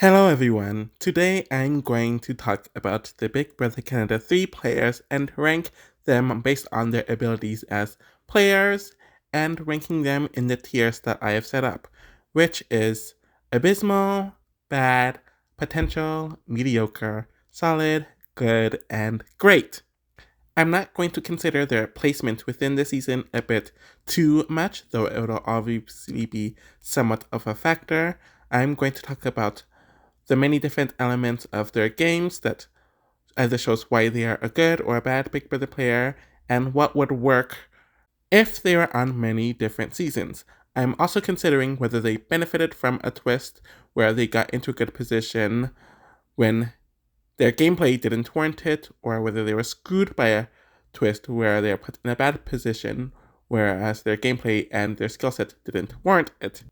Hello everyone. Today I'm going to talk about the Big Brother Canada 3 players and rank them based on their abilities as players and ranking them in the tiers that I have set up, which is Abysmal, Bad, Potential, Mediocre, Solid, Good, and Great. I'm not going to consider their placement within the season a bit too much, though it'll obviously be somewhat of a factor. I'm going to talk about the many different elements of their games that either shows why they are a good or a bad Big Brother player and what would work if they were on many different seasons. I'm also considering whether they benefited from a twist where they got into a good position when their gameplay didn't warrant it, or whether they were screwed by a twist where they are put in a bad position, whereas their gameplay and their skill set didn't warrant it.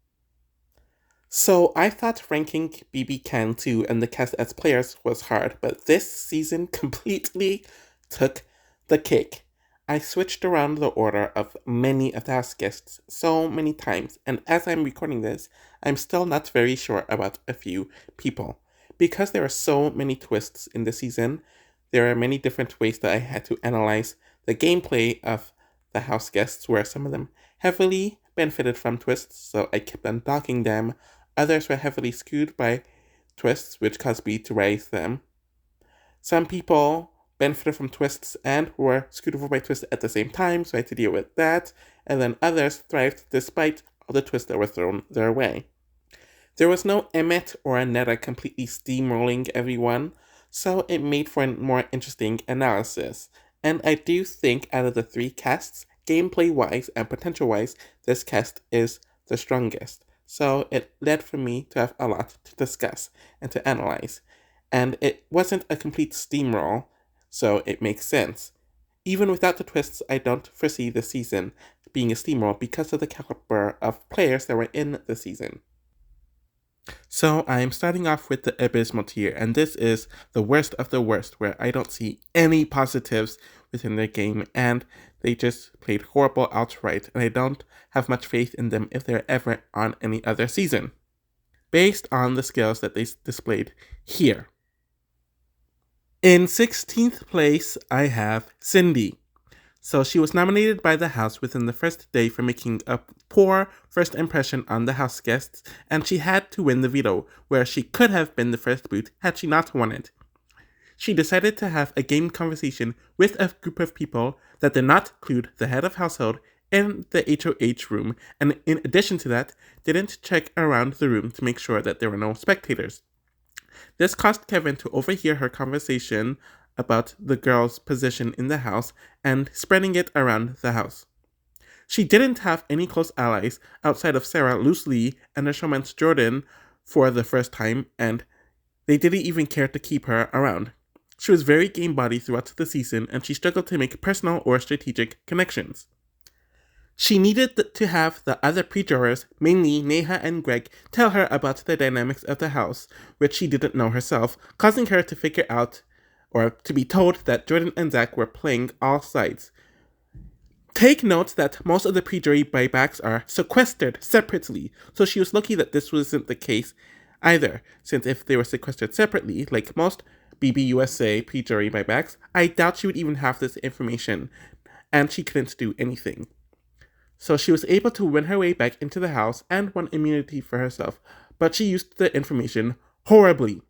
So I thought ranking BBCAN3 and the cast as players was hard, but this season completely took the cake. I switched around the order of many of the house guests so many times, and as I'm recording this, I'm still not very sure about a few people. Because there are so many twists in the season, there are many different ways that I had to analyze the gameplay of the house guests, where some of them heavily benefited from twists, so I kept on docking them. Others were heavily skewed by twists, which caused me to raise them. Some people benefited from twists and were screwed over by twists at the same time, so I had to deal with that. And then others thrived despite all the twists that were thrown their way. There was no Emmett or Annetta completely steamrolling everyone, so it made for a more interesting analysis. And I do think out of the three casts, gameplay-wise and potential-wise, this cast is the strongest. So it led for me to have a lot to discuss and to analyze. And it wasn't a complete steamroll, so it makes sense. Even without the twists, I don't foresee the season being a steamroll because of the caliber of players that were in the season. So I'm starting off with the Abysmal tier, and this is the worst of the worst, where I don't see any positives within their game, and they just played horrible outright, and I don't have much faith in them if they're ever on any other season, based on the skills that they displayed here. In 16th place, I have Cindy. So she was nominated by the House within the first day for making a poor first impression on the House guests, and she had to win the veto, where she could have been the first boot had she not won it. She decided to have a game conversation with a group of people that did not include the head of household in the HOH room, and in addition to that, didn't check around the room to make sure that there were no spectators. This caused Kevin to overhear her conversation about the girl's position in the house and spreading it around the house. She didn't have any close allies outside of Sarah loosely and her showmance Jordan for the first time, and they didn't even care to keep her around. She was very game body throughout the season, and she struggled to make personal or strategic connections. She needed to have the other pre-jurors, mainly Neha and Greg, tell her about the dynamics of the house, which she didn't know herself, causing her to figure out or to be told that Jordan and Zach were playing all sides. Take note that most of the pre-jury buybacks are sequestered separately, so she was lucky that this wasn't the case either, since if they were sequestered separately, like most BBUSA pre-jury buybacks, I doubt she would even have this information, and she couldn't do anything. So she was able to win her way back into the house and won immunity for herself, but she used the information horribly.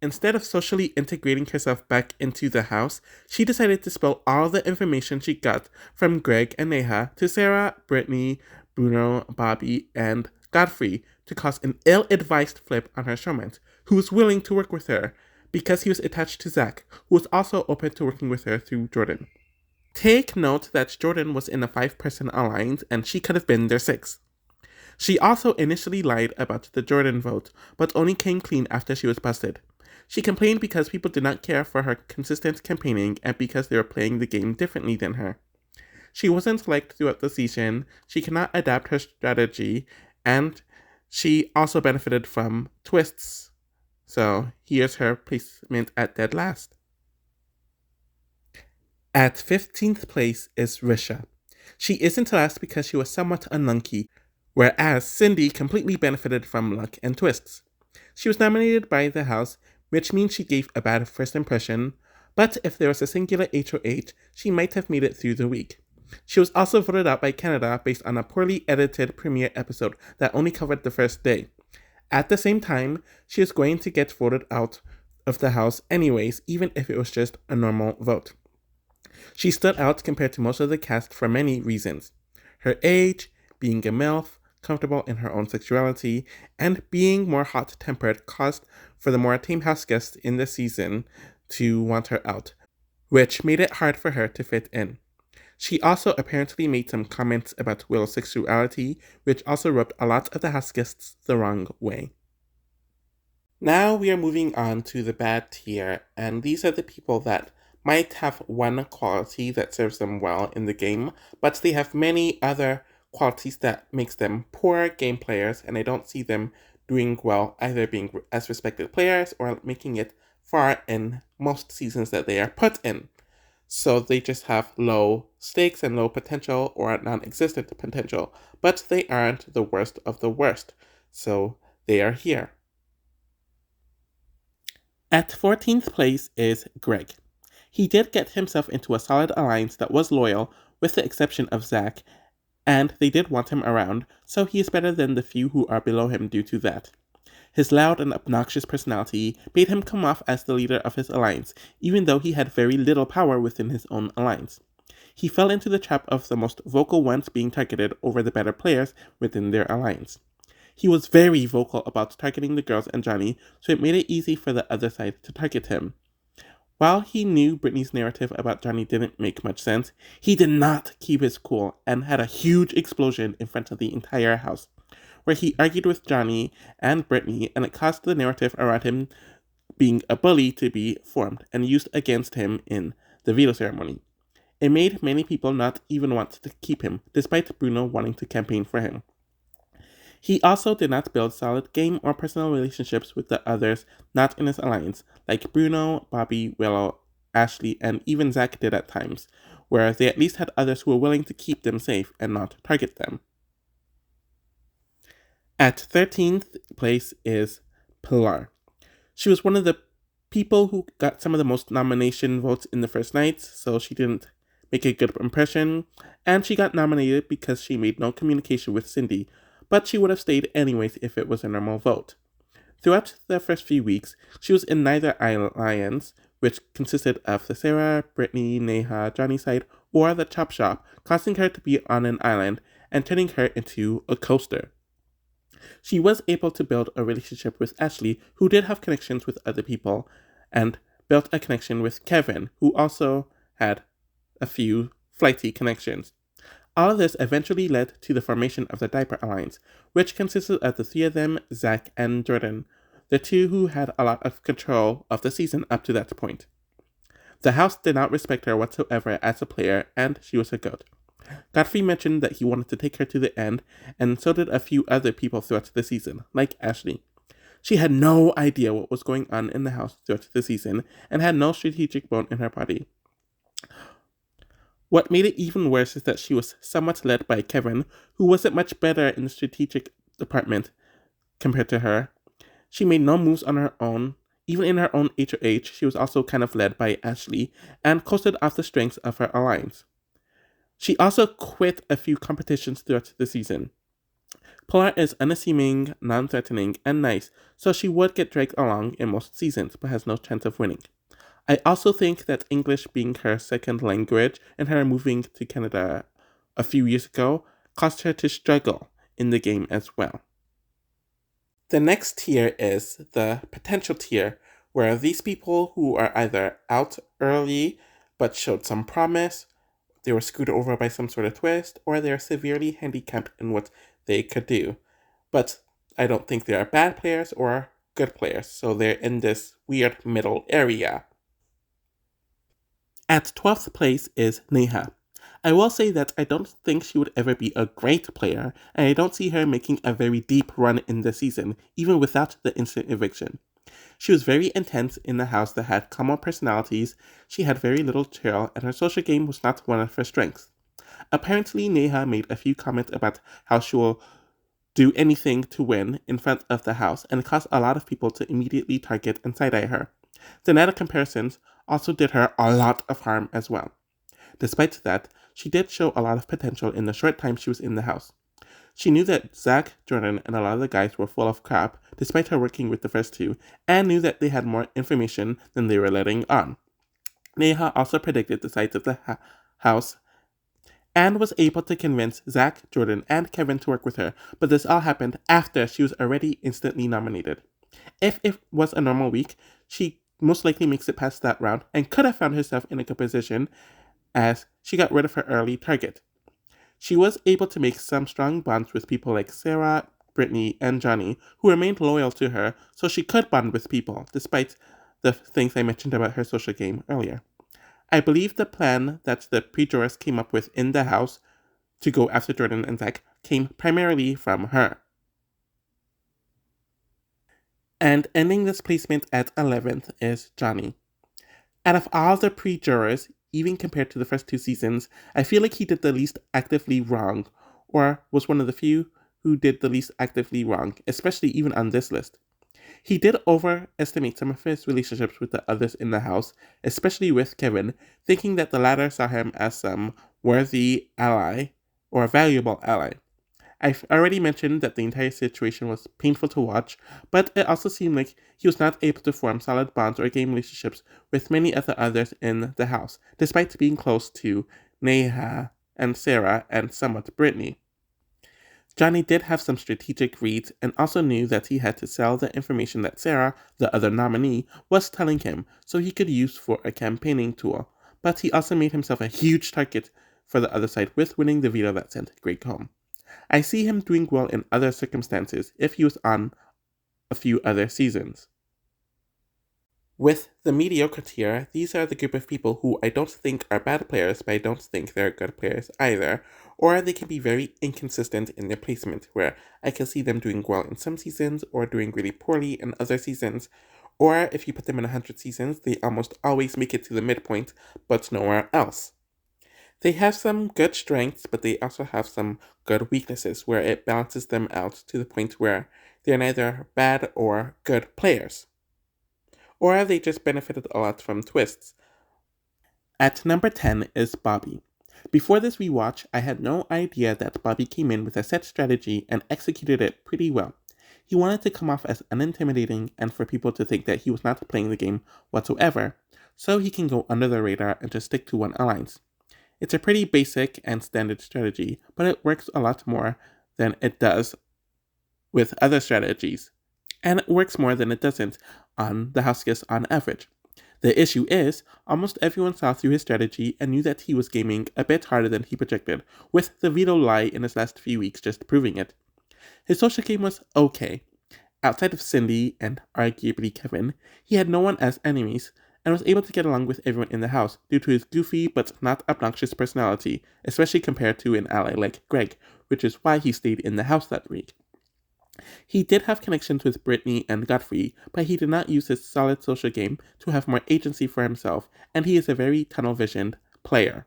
Instead of socially integrating herself back into the house, she decided to spill all the information she got from Greg and Neha to Sarah, Brittany, Bruno, Bobby, and Godfrey to cause an ill-advised flip on her showmate, who was willing to work with her because he was attached to Zach, who was also open to working with her through Jordan. Take note that Jordan was in a 5-person alliance and she could have been their 6th. She also initially lied about the Jordan vote, but only came clean after she was busted. She complained because people did not care for her consistent campaigning and because they were playing the game differently than her. She wasn't liked throughout the season, she cannot adapt her strategy, and she also benefited from twists. So here's her placement at dead last. At 15th place is Risha. She isn't last because she was somewhat unlucky, whereas Cindy completely benefited from luck and twists. She was nominated by the House, which means she gave a bad first impression, but if there was a singular HOH, she might have made it through the week. She was also voted out by Canada based on a poorly edited premiere episode that only covered the first day. At the same time, she is going to get voted out of the House anyways, even if it was just a normal vote. She stood out compared to most of the cast for many reasons. Her age, being a MILF, comfortable in her own sexuality, and being more hot-tempered caused for the more tame house guests in the season to want her out, which made it hard for her to fit in. She also apparently made some comments about Willow's sexuality, which also rubbed a lot of the house guests the wrong way. Now we are moving on to the bad tier, and these are the people that might have one quality that serves them well in the game, but they have many other qualities that makes them poor game players, and I don't see them doing well either being as respected players or making it far in most seasons that they are put in. So they just have low stakes and low potential or non-existent potential, but they aren't the worst of the worst, so they are here. At 14th place is Greg. He did get himself into a solid alliance that was loyal, with the exception of Zach, and they did want him around, so he is better than the few who are below him due to that. His loud and obnoxious personality made him come off as the leader of his alliance, even though he had very little power within his own alliance. He fell into the trap of the most vocal ones being targeted over the better players within their alliance. He was very vocal about targeting the girls and Johnny, so it made it easy for the other side to target him. While he knew Brittany's narrative about Johnny didn't make much sense, he did not keep his cool and had a huge explosion in front of the entire house, where he argued with Johnny and Brittany, and it caused the narrative around him being a bully to be formed and used against him in the veto ceremony. It made many people not even want to keep him, despite Bruno wanting to campaign for him. He also did not build solid game or personal relationships with the others not in his alliance, like Bruno, Bobby, Willow, Ashley, and even Zach did at times, where they at least had others who were willing to keep them safe and not target them. At 13th place is Pilar. She was one of the people who got some of the most nomination votes in the first night, so she didn't make a good impression, and she got nominated because she made no communication with Cindy, but she would have stayed anyways if it was a normal vote. Throughout the first few weeks, she was in neither alliance, which consisted of the Sarah, Brittany, Neha, Johnny side, or the Chop Shop, causing her to be on an island and turning her into a coaster. She was able to build a relationship with Ashley, who did have connections with other people, and built a connection with Kevin, who also had a few flighty connections. All of this eventually led to the formation of the Diaper Alliance, which consisted of the three of them, Zach and Jordan, the two who had a lot of control of the season up to that point. The house did not respect her whatsoever as a player, and she was a goat. Godfrey mentioned that he wanted to take her to the end, and so did a few other people throughout the season, like Ashley. She had no idea what was going on in the house throughout the season, and had no strategic bone in her body. What made it even worse is that she was somewhat led by Kevin, who wasn't much better in the strategic department compared to her. She made no moves on her own. Even in her own HOH, she was also kind of led by Ashley, and coasted off the strengths of her alliance. She also quit a few competitions throughout the season. Pilar is unassuming, non-threatening, and nice, so she would get dragged along in most seasons, but has no chance of winning. I also think that English being her second language and her moving to Canada a few years ago caused her to struggle in the game as well. The next tier is the potential tier, where these people who are either out early but showed some promise, they were screwed over by some sort of twist, or they are severely handicapped in what they could do. But I don't think they are bad players or good players, so they're in this weird middle area. At 12th place is Neha. I will say that I don't think she would ever be a great player, and I don't see her making a very deep run in the season, even without the instant eviction. She was very intense in the house that had common personalities, she had very little chill, and her social game was not one of her strengths. Apparently, Neha made a few comments about how she will do anything to win in front of the house and caused a lot of people to immediately target and side-eye her. The net comparisons also did her a lot of harm as well. Despite that, she did show a lot of potential in the short time she was in the house. She knew that Zach, Jordan, and a lot of the guys were full of crap, despite her working with the first two, and knew that they had more information than they were letting on. Neha also predicted the size of the house and was able to convince Zach, Jordan, and Kevin to work with her, but this all happened after she was already instantly nominated. If it was a normal week, she most likely makes it past that round and could have found herself in a good position as she got rid of her early target. She was able to make some strong bonds with people like Sarah, Brittany, and Johnny, who remained loyal to her, so she could bond with people, despite the things I mentioned about her social game earlier. I believe the plan that the pre-jurors came up with in the house to go after Jordan and Zach came primarily from her. And ending this placement at 11th is Johnny. Out of all the pre-jurors, even compared to the first two seasons, I feel like he did the least actively wrong, or was one of the few who did the least actively wrong, especially even on this list. He did overestimate some of his relationships with the others in the house, especially with Kevin, thinking that the latter saw him as some worthy ally or valuable ally. I've already mentioned that the entire situation was painful to watch, but it also seemed like he was not able to form solid bonds or game relationships with many of the others in the house, despite being close to Neha and Sarah and somewhat Brittany. Johnny did have some strategic reads and also knew that he had to sell the information that Sarah, the other nominee, was telling him so he could use for a campaigning tool, but he also made himself a huge target for the other side with winning the veto that sent Greg home. I see him doing well in other circumstances if he was on a few other seasons. With the mediocre tier, these are the group of people who I don't think are bad players, but I don't think they're good players either, or they can be very inconsistent in their placement, where I can see them doing well in some seasons or doing really poorly in other seasons, or if you put them in 100 seasons, they almost always make it to the midpoint, but nowhere else. They have some good strengths, but they also have some good weaknesses where it balances them out to the point where they're neither bad or good players. Or they just benefited a lot from twists. At number 10 is Bobby. Before this rewatch, I had no idea that Bobby came in with a set strategy and executed it pretty well. He wanted to come off as unintimidating and for people to think that he was not playing the game whatsoever, so he can go under the radar and just stick to one alliance. It's a pretty basic and standard strategy, but it works a lot more than it does with other strategies. And it works more than it doesn't on the house guests on average. The issue is, almost everyone saw through his strategy and knew that he was gaming a bit harder than he projected, with the veto lie in his last few weeks just proving it. His social game was okay. Outside of Cindy and arguably Kevin, he had no one as enemies, and was able to get along with everyone in the house due to his goofy but not obnoxious personality, especially compared to an ally like Greg, which is why he stayed in the house that week. He did have connections with Brittany and Godfrey, but he did not use his solid social game to have more agency for himself, and he is a very tunnel-visioned player.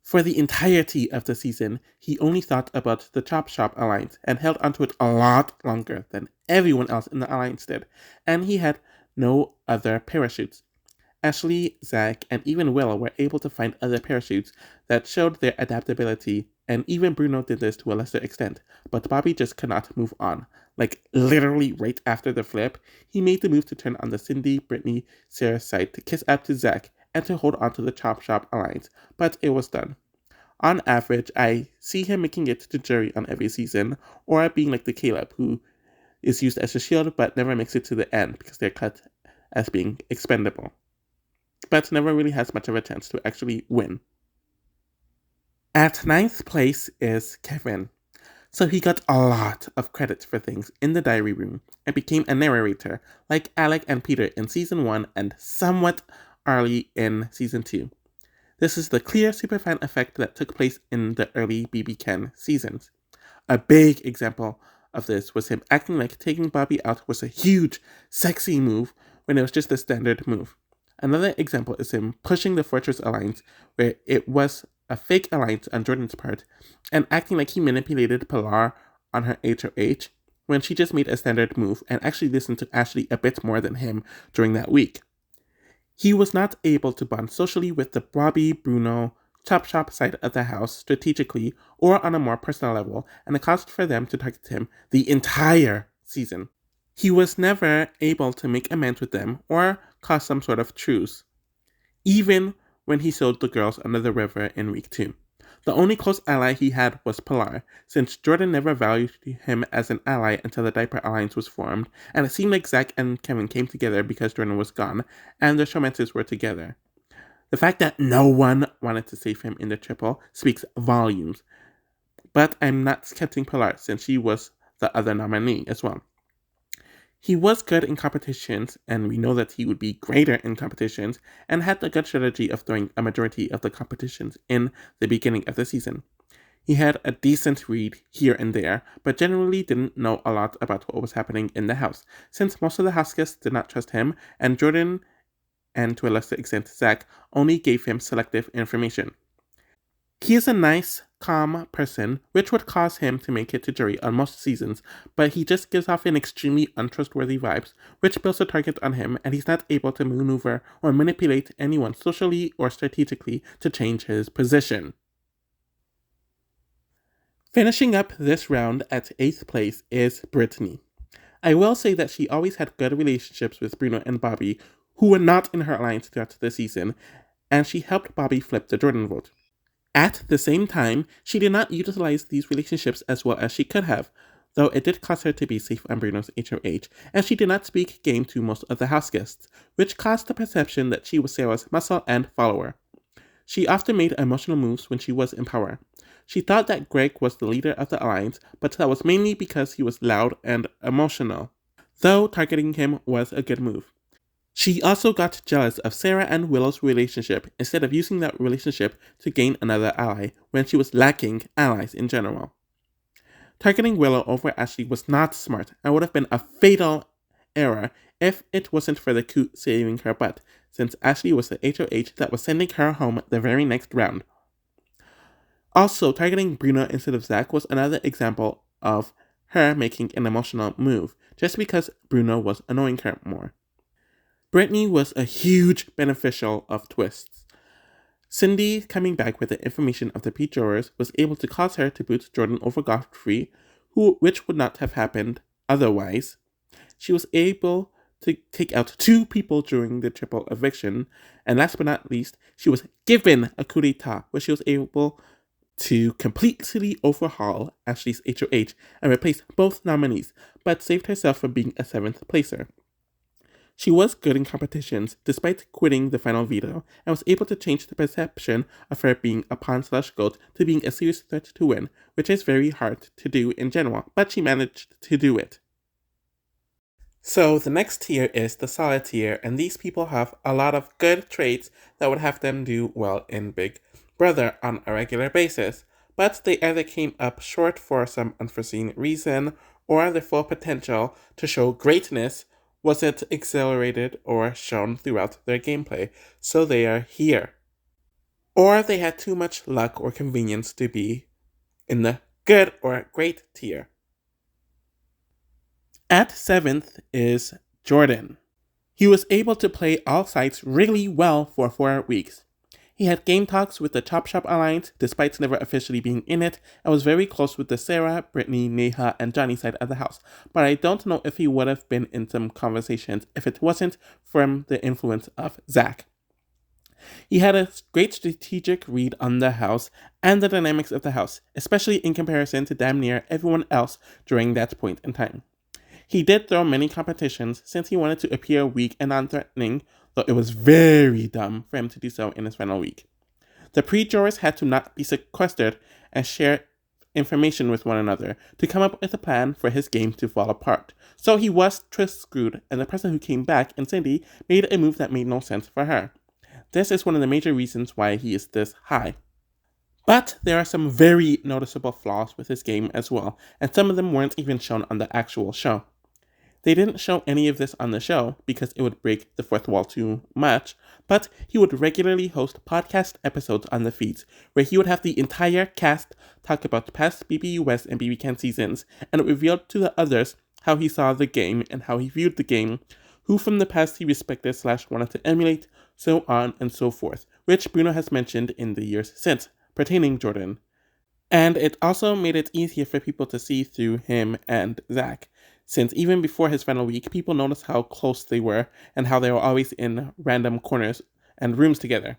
For the entirety of the season, he only thought about the Chop Shop Alliance and held onto it a lot longer than everyone else in the Alliance did, and he had no other parachutes. Ashley, Zach, and even Will were able to find other parachutes that showed their adaptability, and even Bruno did this to a lesser extent, but Bobby just could not move on. Like, literally right after the flip, he made the move to turn on the Cindy, Brittany, Sarah side to kiss up to Zach and to hold on to the Chop Shop Alliance, but it was done. On average, I see him making it to jury on every season, or being like the Caleb, who is used as a shield but never makes it to the end because they're cut as being expendable, but never really has much of a chance to actually win. At 9th place is Kevin. So he got a lot of credit for things in the diary room and became a narrator like Alec and Peter in season 1 and somewhat early in season 2. This is the clear superfan effect that took place in the early BBCAN seasons. A big example of this was him acting like taking Bobby out was a huge, sexy move when it was just a standard move. Another example is him pushing the Fortress Alliance, where it was a fake alliance on Jordan's part, and acting like he manipulated Pilar on her HOH when she just made a standard move and actually listened to Ashley a bit more than him during that week. He was not able to bond socially with the Bobby, Bruno, Chop Shop side of the house strategically or on a more personal level, and it caused for them to target him the entire season. He was never able to make amends with them or cause some sort of truce, even when he sold the girls under the river in week 2. The only close ally he had was Pilar, since Jordan never valued him as an ally until the Diaper Alliance was formed, and it seemed like Zach and Kevin came together because Jordan was gone, and the showmances were together. The fact that no one wanted to save him in the triple speaks volumes, but I'm not counting Pilar since she was the other nominee as well. He was good in competitions, and we know that he would be greater in competitions, and had the good strategy of throwing a majority of the competitions in the beginning of the season. He had a decent read here and there, but generally didn't know a lot about what was happening in the house, since most of the house guests did not trust him, and Jordan, and to a lesser extent Zach, only gave him selective information. He is a nice, calm person, which would cause him to make it to jury on most seasons, but he just gives off an extremely untrustworthy vibes, which builds a target on him, and he's not able to maneuver or manipulate anyone socially or strategically to change his position. Finishing up this round at 8th place is Brittany. I will say that she always had good relationships with Bruno and Bobby, who were not in her alliance throughout the season, and she helped Bobby flip the Jordan vote. At the same time, she did not utilize these relationships as well as she could have, though it did cause her to be safe on Bruno's HOH, and she did not speak game to most of the house guests, which caused the perception that she was Sarah's muscle and follower. She often made emotional moves when she was in power. She thought that Greg was the leader of the alliance, but that was mainly because he was loud and emotional, though targeting him was a good move. She also got jealous of Sarah and Willow's relationship instead of using that relationship to gain another ally when she was lacking allies in general. Targeting Willow over Ashley was not smart and would have been a fatal error if it wasn't for the coup saving her butt, since Ashley was the HOH that was sending her home the very next round. Also, targeting Bruno instead of Zach was another example of her making an emotional move, just because Bruno was annoying her more. Brittany was a huge beneficial of twists. Cindy, coming back with the information of the pre-jurors, was able to cause her to boot Jordan over Godfrey, which would not have happened otherwise. She was able to take out 2 people during the triple eviction, and last but not least, she was given a coup d'etat, where she was able to completely overhaul Ashley's HOH and replace both nominees, but saved herself from being a 7th placer. She was good in competitions, despite quitting the final veto, and was able to change the perception of her being a pawn/goat to being a serious threat to win, which is very hard to do in general, but she managed to do it. So the next tier is the solid tier, and these people have a lot of good traits that would have them do well in Big Brother on a regular basis, but they either came up short for some unforeseen reason, or their full potential to show greatness wasn't accelerated or shown throughout their gameplay, so they are here. Or they had too much luck or convenience to be in the good or great tier. At 7th is Jordan. He was able to play all sides really well for 4 weeks. He had game talks with the Chop Shop Alliance, despite never officially being in it, and was very close with the Sarah, Brittany, Neha, and Johnny side of the house, but I don't know if he would have been in some conversations if it wasn't from the influence of Zach. He had a great strategic read on the house and the dynamics of the house, especially in comparison to damn near everyone else during that point in time. He did throw many competitions since he wanted to appear weak and non-threatening, though it was very dumb for him to do so in his final week. The pre-jurors had to not be sequestered and share information with one another to come up with a plan for his game to fall apart. So he was twist screwed, and the person who came back, and Cindy, made a move that made no sense for her. This is one of the major reasons why he is this high. But there are some very noticeable flaws with his game as well, and some of them weren't even shown on the actual show. They didn't show any of this on the show because it would break the fourth wall too much, but he would regularly host podcast episodes on the feeds where he would have the entire cast talk about past BBUS and BBCAN seasons, and it revealed to the others how he saw the game and how he viewed the game, who from the past he respected / wanted to emulate, so on and so forth, which Bruno has mentioned in the years since, pertaining Jordan. And it also made it easier for people to see through him and Zach, since even before his final week, people noticed how close they were and how they were always in random corners and rooms together.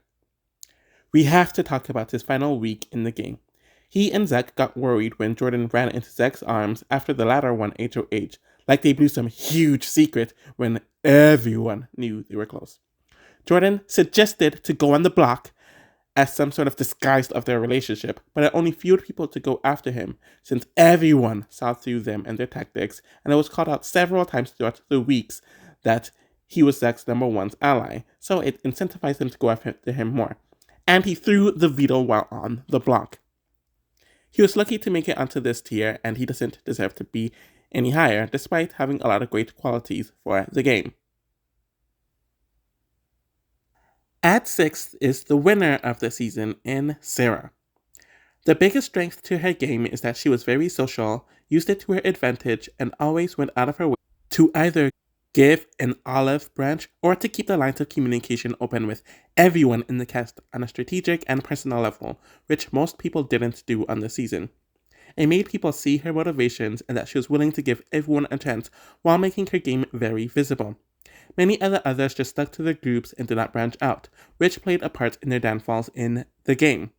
We have to talk about his final week in the game. He and Zach got worried when Jordan ran into Zach's arms after the latter won HOH, like they blew some huge secret when everyone knew they were close. Jordan suggested to go on the block as some sort of disguise of their relationship, but it only fueled people to go after him, since everyone saw through them and their tactics, and it was called out several times throughout the weeks that he was Zach's number one's ally, so it incentivized him to go after him more. And he threw the veto while on the block. He was lucky to make it onto this tier, and he doesn't deserve to be any higher, despite having a lot of great qualities for the game. At 6th is the winner of the season in Sarah. The biggest strength to her game is that she was very social, used it to her advantage, and always went out of her way to either give an olive branch or to keep the lines of communication open with everyone in the cast on a strategic and personal level, which most people didn't do on the season. It made people see her motivations and that she was willing to give everyone a chance while making her game very visible. Many others just stuck to their groups and did not branch out, which played a part in their downfalls in the game.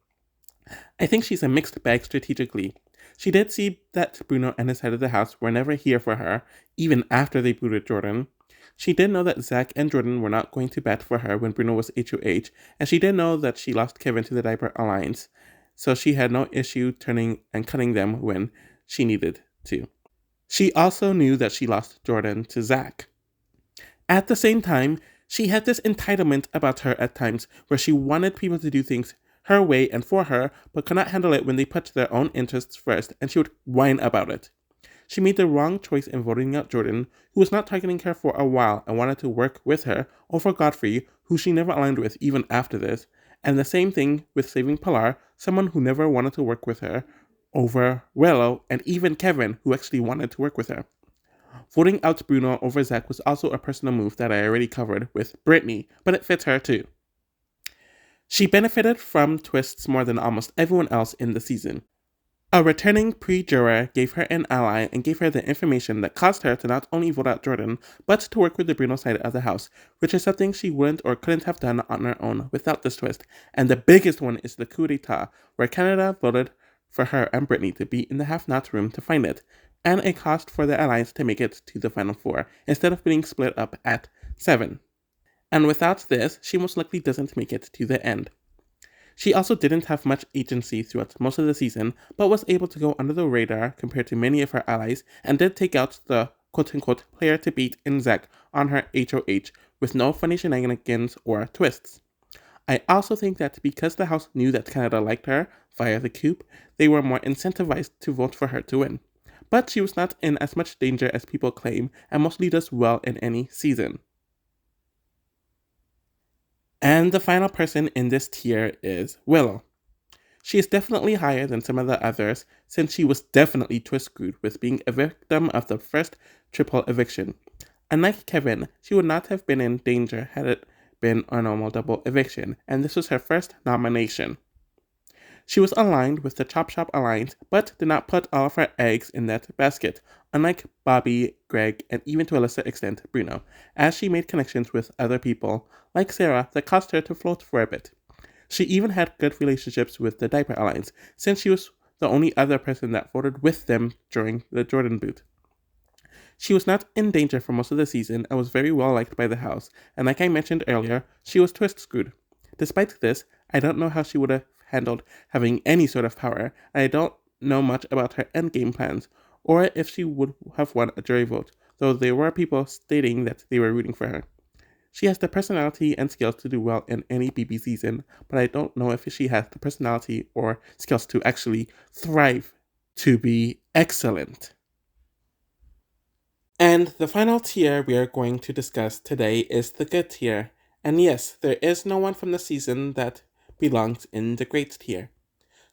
I think she's a mixed bag strategically. She did see that Bruno and his head of the house were never here for her, even after they booted Jordan. She did know that Zach and Jordan were not going to bat for her when Bruno was HOH, and she did know that she lost Kevin to the Diaper Alliance, so she had no issue turning and cutting them when she needed to. She also knew that she lost Jordan to Zach. At the same time, she had this entitlement about her at times where she wanted people to do things her way and for her, but could not handle it when they put their own interests first, and she would whine about it. She made the wrong choice in voting out Jordan, who was not targeting her for a while and wanted to work with her, over Godfrey, who she never aligned with even after this, and the same thing with saving Pilar, someone who never wanted to work with her, over Willow, and even Kevin, who actually wanted to work with her. Voting out Bruno over Zach was also a personal move that I already covered with Brittany, but it fits her too. She benefited from twists more than almost everyone else in the season. A returning pre-juror gave her an ally and gave her the information that caused her to not only vote out Jordan, but to work with the Bruno side of the house, which is something she wouldn't or couldn't have done on her own without this twist. And the biggest one is the coup d'etat, where Canada voted for her and Brittany to be in the have-not room to find it, and a cost for the alliance to make it to the final 4, instead of being split up at 7. And without this, she most likely doesn't make it to the end. She also didn't have much agency throughout most of the season, but was able to go under the radar compared to many of her allies, and did take out the quote-unquote player to beat in Zach on her HOH with no funny shenanigans or twists. I also think that because the house knew that Canada liked her via the coup, they were more incentivized to vote for her to win. But she was not in as much danger as people claim, and mostly does well in any season. And the final person in this tier is Willow. She is definitely higher than some of the others, since she was definitely twist screwed with being a victim of the first triple eviction. Unlike Kevin, she would not have been in danger had it been a normal double eviction, and this was her first nomination. She was aligned with the Chop Shop Alliance, but did not put all of her eggs in that basket, unlike Bobby, Greg, and even to a lesser extent Bruno, as she made connections with other people, like Sarah, that caused her to float for a bit. She even had good relationships with the Diaper Alliance, since she was the only other person that voted with them during the Jordan boot. She was not in danger for most of the season and was very well liked by the house, and like I mentioned earlier, she was twist screwed. Despite this, I don't know how she would have handled having any sort of power, and I don't know much about her endgame plans, or if she would have won a jury vote, though there were people stating that they were rooting for her. She has the personality and skills to do well in any BB season, but I don't know if she has the personality or skills to actually thrive to be excellent. And the final tier we are going to discuss today is the good tier. And yes, there is no one from the season that belongs in the great tier.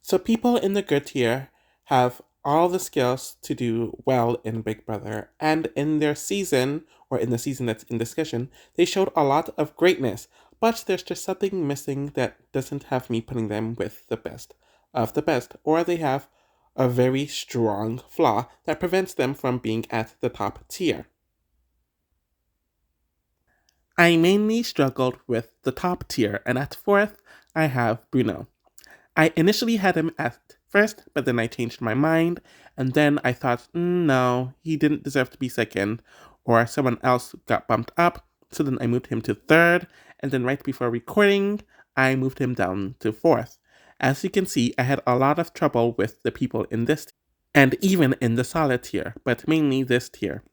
So people in the good tier have all the skills to do well in Big Brother, and in their season, or in the season that's in discussion, they showed a lot of greatness, but there's just something missing that doesn't have me putting them with the best of the best, or they have a very strong flaw that prevents them from being at the top tier. I mainly struggled with the top tier, and at fourth, I have Bruno. I initially had him at first, but then I changed my mind, and then I thought, no, he didn't deserve to be second, or someone else got bumped up, so then I moved him to third, and then right before recording, I moved him down to fourth. As you can see, I had a lot of trouble with the people in this tier, and even in the solid tier, but mainly this tier.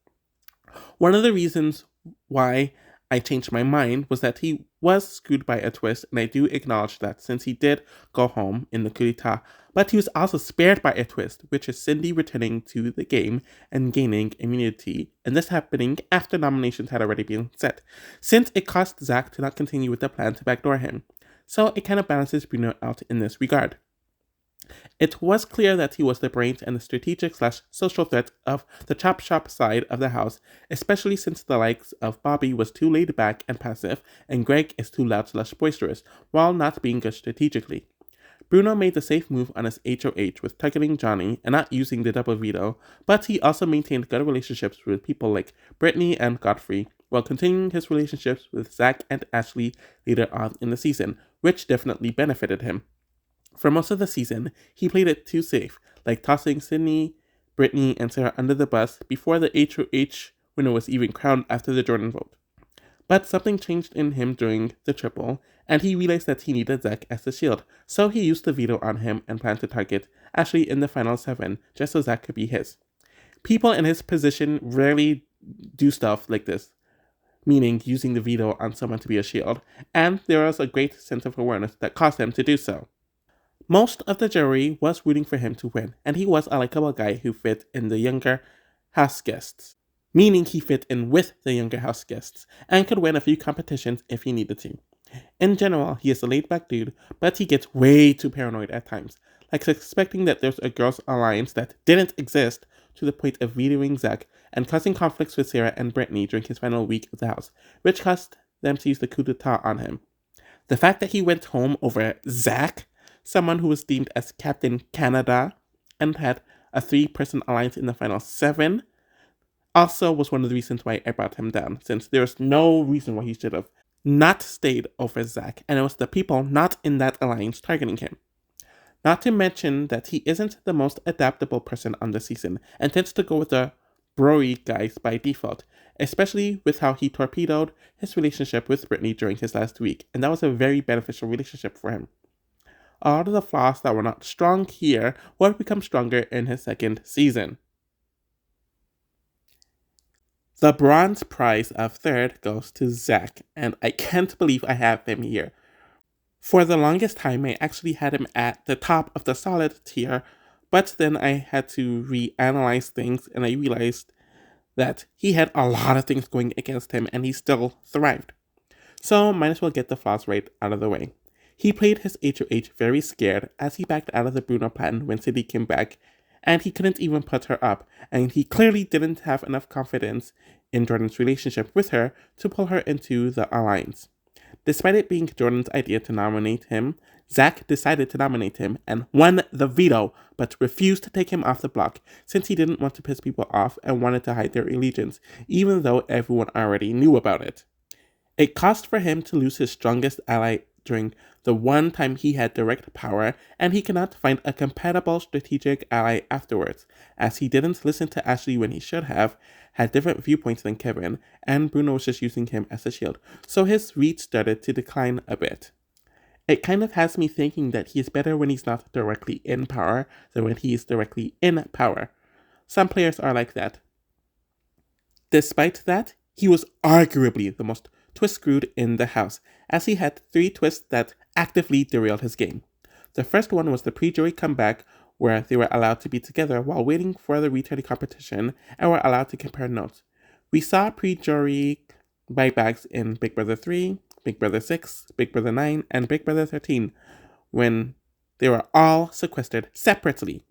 One of the reasons why I changed my mind was that he was screwed by a twist, and I do acknowledge that since he did go home in the coup d'etat, but he was also spared by a twist, which is Cindy returning to the game and gaining immunity, and this happening after nominations had already been set, since it cost Zach to not continue with the plan to backdoor him. So it kind of balances Bruno out in this regard. It was clear that he was the brains and the strategic/social threat of the chop shop side of the house, especially since the likes of Bobby was too laid back and passive, and Greg is too loud/boisterous, while not being good strategically. Bruno made the safe move on his HOH with targeting Johnny and not using the double veto, but he also maintained good relationships with people like Brittany and Godfrey, while continuing his relationships with Zach and Ashley later on in the season, which definitely benefited him. For most of the season, he played it too safe, like tossing Sydney, Brittany, and Sarah under the bus before the HOH winner was even crowned after the Jordan vote. But something changed in him during the triple, and he realized that he needed Zach as the shield, so he used the veto on him and planned to target Ashley in the final 7, just so Zach could be his. People in his position rarely do stuff like this, meaning using the veto on someone to be a shield, and there was a great sense of awareness that caused him to do so. Most of the jury was rooting for him to win, and he was a likable guy who fit in the younger house guests, meaning he fit in with the younger house guests, and could win a few competitions if he needed to. In general, he is a laid-back dude, but he gets way too paranoid at times, like suspecting that there's a girls' alliance that didn't exist to the point of vetoing Zach and causing conflicts with Sarah and Brittany during his final week of the house, which caused them to use the coup d'etat on him. The fact that he went home over Zach, someone who was deemed as Captain Canada and had a 3-person alliance in the final 7, also was one of the reasons why I brought him down, since there was no reason why he should have not stayed over Zach, and it was the people not in that alliance targeting him. Not to mention that he isn't the most adaptable person on the season, and tends to go with the broy guys by default, especially with how he torpedoed his relationship with Brittany during his last week, and that was a very beneficial relationship for him. A lot of the flaws that were not strong here would become stronger in his second season. The bronze prize of third goes to Zach, and I can't believe I have him here. For the longest time, I actually had him at the top of the solid tier, but then I had to reanalyze things, and I realized that he had a lot of things going against him, and he still thrived. So might as well get the flaws right out of the way. He played his HOH very scared as he backed out of the Bruno plan when Cindy came back, and he couldn't even put her up, and he clearly didn't have enough confidence in Jordan's relationship with her to pull her into the alliance. Despite it being Jordan's idea to nominate him, Zach decided to nominate him and won the veto, but refused to take him off the block since he didn't want to piss people off and wanted to hide their allegiance, even though everyone already knew about it. It cost for him to lose his strongest ally during the one time he had direct power, and he cannot find a compatible strategic ally afterwards, as he didn't listen to Ashley when he should have, had different viewpoints than Kevin, and Bruno was just using him as a shield, so his reach started to decline a bit. It kind of has me thinking that he is better when he's not directly in power than when he is directly in power. Some players are like that. Despite that, he was arguably the most twist-screwed in the house, as he had 3 twists that actively derailed his game. The first one was the pre-jury comeback, where they were allowed to be together while waiting for the returning competition and were allowed to compare notes, We saw pre-jury buybacks in Big Brother 3, Big Brother 6, Big Brother 9, and Big Brother 13 when they were all sequestered separately.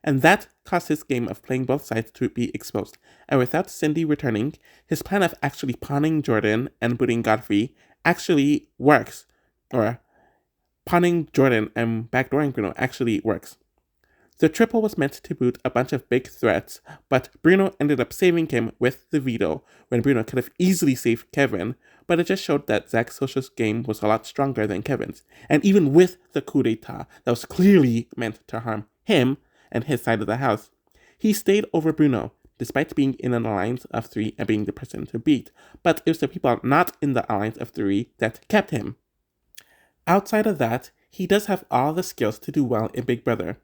And that caused his game of playing both sides to be exposed. And without Cindy returning, his plan of actually pawning Jordan and booting Godfrey actually works. Or pawning Jordan and backdooring Bruno actually works. The triple was meant to boot a bunch of big threats, but Bruno ended up saving him with the veto when Bruno could have easily saved Kevin, but it just showed that Zach's social game was a lot stronger than Kevin's. And even with the coup d'etat that was clearly meant to harm him and his side of the house, he stayed over Bruno, despite being in an alliance of three and being the person to beat. But it was the people not in the alliance of three that kept him. Outside of that, he does have all the skills to do well in Big Brother.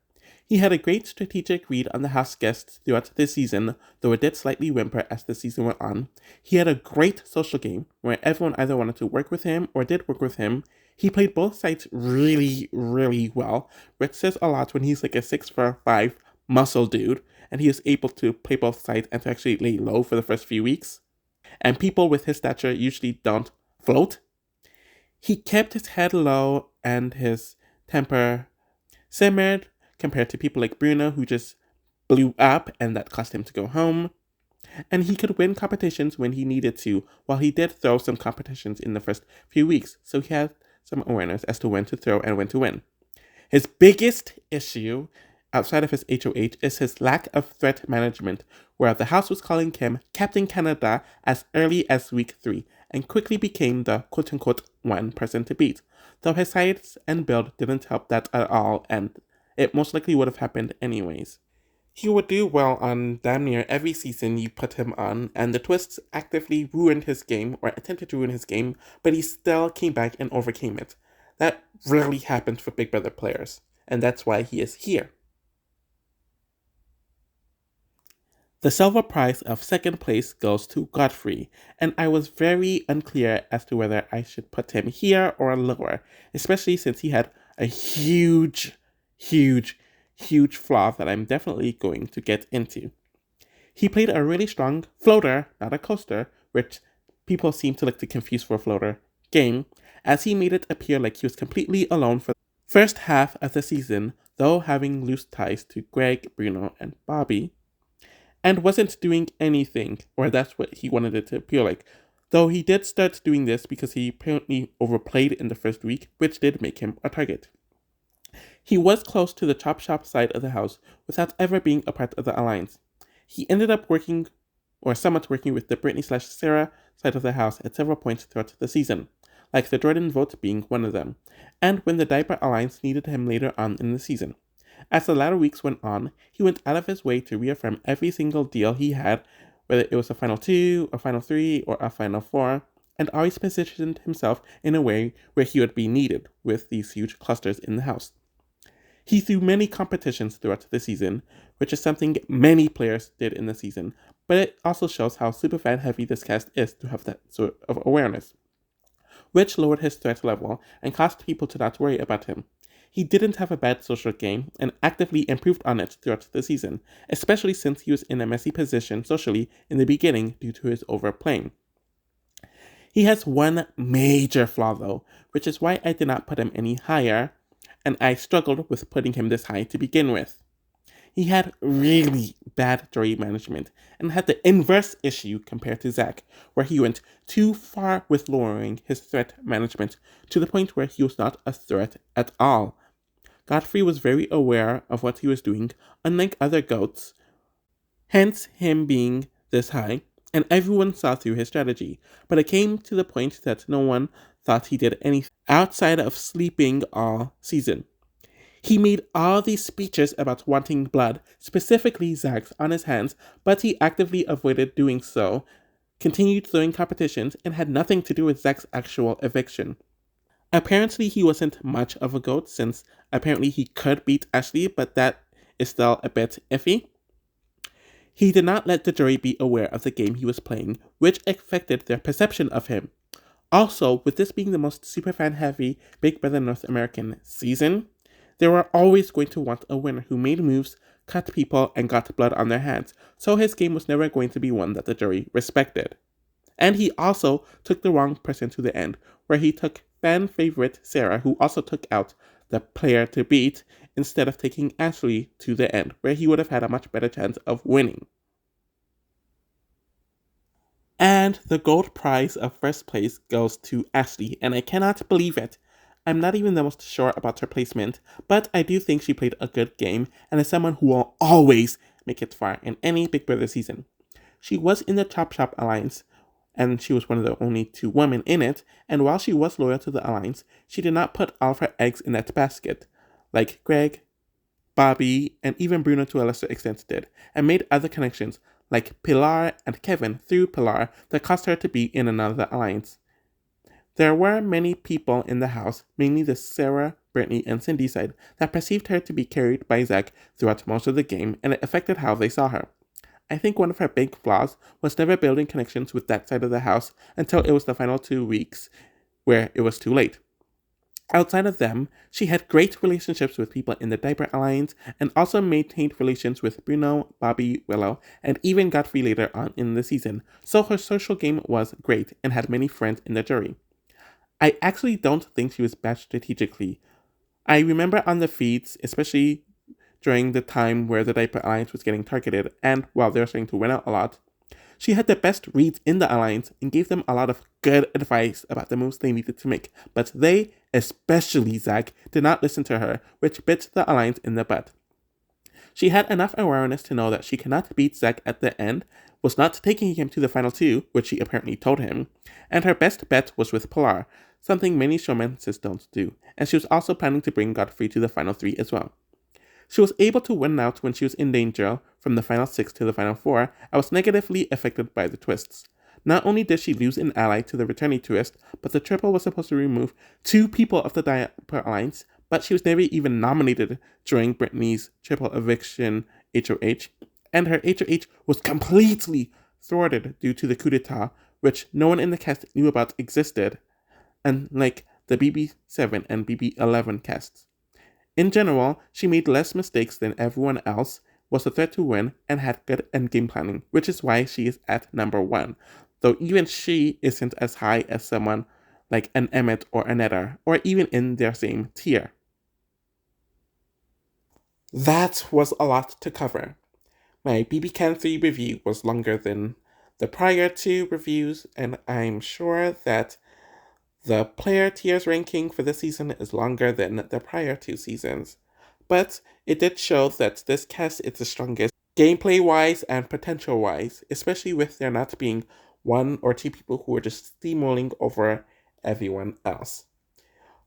He had a great strategic read on the house guests throughout the season, though it did slightly whimper as the season went on. He had a great social game, where everyone either wanted to work with him or did work with him. He played both sides really, really well, which says a lot when he's like a 6'5" muscle dude, and he is able to play both sides and to actually lay low for the first few weeks. And people with his stature usually don't float. He kept his head low and his temper simmered, compared to people like Bruno, who just blew up and that caused him to go home. And he could win competitions when he needed to, while he did throw some competitions in the first few weeks, so he had some awareness as to when to throw and when to win. His biggest issue, outside of his HOH, is his lack of threat management, where the house was calling him Captain Canada as early as week 3, and quickly became the quote-unquote one person to beat, though his size and build didn't help that at all, and it most likely would have happened anyways. He would do well on damn near every season you put him on, and the twists actively ruined his game, or attempted to ruin his game, but he still came back and overcame it. That rarely happens for Big Brother players, and that's why he is here. The silver prize of second place goes to Godfrey, and I was very unclear as to whether I should put him here or lower, especially since he had a huge flaw that I'm definitely going to get into. He played a really strong floater, not a coaster, which people seem to like to confuse for a floater, game, as he made it appear like he was completely alone for the first half of the season, though having loose ties to Greg, Bruno, and Bobby, and wasn't doing anything, or that's what he wanted it to appear like. Though he did start doing this because he apparently overplayed in the first week, which did make him a target. He was close to the chop shop side of the house without ever being a part of the alliance. He ended up working, or somewhat working, with the Brittany/Sarah side of the house at several points throughout the season, like the Jordan vote being one of them, and when the Diaper Alliance needed him later on in the season. As the latter weeks went on, he went out of his way to reaffirm every single deal he had, whether it was a Final 2, a Final 3, or a Final 4, and always positioned himself in a way where he would be needed with these huge clusters in the house. He threw many competitions throughout the season, which is something many players did in the season, but it also shows how superfan heavy this cast is to have that sort of awareness, which lowered his threat level and caused people to not worry about him. He didn't have a bad social game and actively improved on it throughout the season, especially since he was in a messy position socially in the beginning due to his overplaying. He has one major flaw though, which is why I did not put him any higher, and I struggled with putting him this high to begin with. He had really bad jury management and had the inverse issue compared to Zach, where he went too far with lowering his threat management to the point where he was not a threat at all. Godfrey was very aware of what he was doing, unlike other goats, hence him being this high, and everyone saw through his strategy, but it came to the point that no one thought he did anything outside of sleeping all season. He made all these speeches about wanting blood, specifically Zach's, on his hands, but he actively avoided doing so, continued throwing competitions, and had nothing to do with Zach's actual eviction. Apparently he wasn't much of a goat, since apparently he could beat Ashley, but that is still a bit iffy. He did not let the jury be aware of the game he was playing, which affected their perception of him. Also, with this being the most superfan-heavy Big Brother North American season, they were always going to want a winner who made moves, cut people, and got blood on their hands, so his game was never going to be one that the jury respected. And he also took the wrong person to the end, where he took fan favorite Sarah, who also took out the player to beat, instead of taking Ashley to the end, where he would have had a much better chance of winning. And the gold prize of first place goes to Ashley, and I cannot believe it. I'm not even the most sure about her placement, but I do think she played a good game and is someone who will always make it far in any Big Brother season. She was in the Chop Shop Alliance, and she was one of the only 2 women in it, and while she was loyal to the Alliance, she did not put all of her eggs in that basket, like Greg, Bobby, and even Bruno to a lesser extent did, and made other connections like Pilar and Kevin through Pilar that caused her to be in another alliance. There were many people in the house, mainly the Sarah, Brittany, and Cindy side, that perceived her to be carried by Zach throughout most of the game, and it affected how they saw her. I think one of her big flaws was never building connections with that side of the house until it was the final 2 weeks where it was too late. Outside of them, she had great relationships with people in the Diaper Alliance and also maintained relations with Bruno, Bobby, Willow, and even Godfrey later on in the season, so her social game was great and had many friends in the jury. I actually don't think she was bad strategically. I remember on the feeds, especially during the time where the Diaper Alliance was getting targeted and while they were starting to win out a lot, she had the best reads in the Alliance and gave them a lot of good advice about the moves they needed to make, but they, especially Zach, did not listen to her, which bit the Alliance in the butt. She had enough awareness to know that she cannot beat Zach at the end, was not taking him to the final 2, which she apparently told him, and her best bet was with Pilar, something many showmances don't do, and she was also planning to bring Godfrey to the final 3 as well. She was able to win out when she was in danger from the final 6 to the final 4 and was negatively affected by the twists. Not only did she lose an ally to the returning twist, but the triple was supposed to remove 2 people of the Diaper Alliance, but she was never even nominated during Brittany's triple eviction HOH, and her HOH was completely thwarted due to the coup d'etat, which no one in the cast knew about existed, unlike the BB7 and BB11 casts. In general, she made less mistakes than everyone else, was a threat to win, and had good endgame planning, which is why she is at number 1, though even she isn't as high as someone like an Emmett or a Netta, or even in their same tier. That was a lot to cover. My BBCAN3 review was longer than the prior 2 reviews, and I'm sure that the player tiers ranking for this season is longer than the prior 2 seasons, but it did show that this cast is the strongest gameplay-wise and potential-wise, especially with there not being 1 or 2 people who are just steamrolling over everyone else.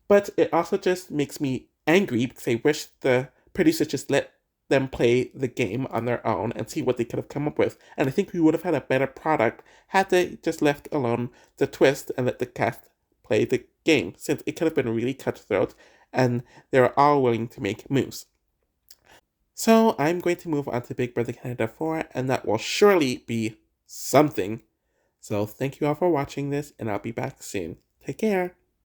But it also just makes me angry because I wish the producers just let them play the game on their own and see what they could have come up with. And I think we would have had a better product had they just left alone the twist and let the cast play the game, since it could have been really cutthroat and they were all willing to make moves. So I'm going to move on to Big Brother Canada 4, and that will surely be something. So thank you all for watching this, and I'll be back soon. Take care.